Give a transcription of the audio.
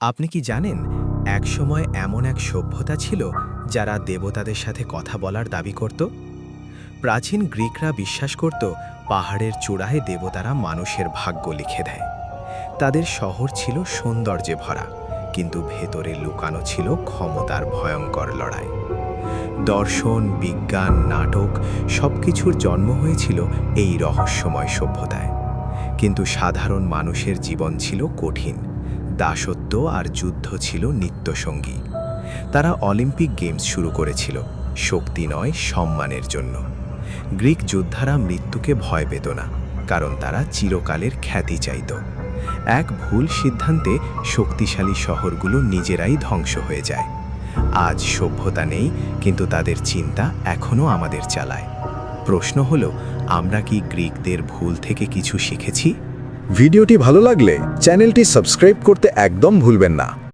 আপনি কি জানেন, একসময় এমন এক সভ্যতা ছিল যারা দেবতাদের সাথে কথা বলার দাবি করত। প্রাচীন গ্রিকরা বিশ্বাস করত পাহাড়ের চূড়ায় দেবতারা মানুষের ভাগ্য লিখে দেয়। তাদের শহর ছিল সৌন্দর্যে ভরা, কিন্তু ভেতরে লুকানো ছিল ক্ষমতার ভয়ঙ্কর লড়াই। দর্শন, বিজ্ঞান, নাটক সবকিছুর জন্ম হয়েছিল এই রহস্যময় সভ্যতায়। কিন্তু সাধারণ মানুষের জীবন ছিল কঠিন। দাসত্ব আর যুদ্ধ ছিল নিত্যসঙ্গী। তারা অলিম্পিক গেমস শুরু করেছিল, শক্তি নয়, সম্মানের জন্য। গ্রিক যোদ্ধারা মৃত্যুকে ভয় পেত না, কারণ তারা চিরকালের খ্যাতি চাইত। এক ভুল সিদ্ধান্তে শক্তিশালী শহরগুলো নিজেরাই ধ্বংস হয়ে যায়। আজ সভ্যতা নেই, কিন্তু তাদের চিন্তা এখনও আমাদের চালায়। প্রশ্ন হলো, আমরা কি গ্রিকদের ভুল থেকে কিছু শিখেছি? ভিডিওটি ভালো লাগলে চ্যানেলটি সাবস্ক্রাইব করতে একদম ভুলবেন না।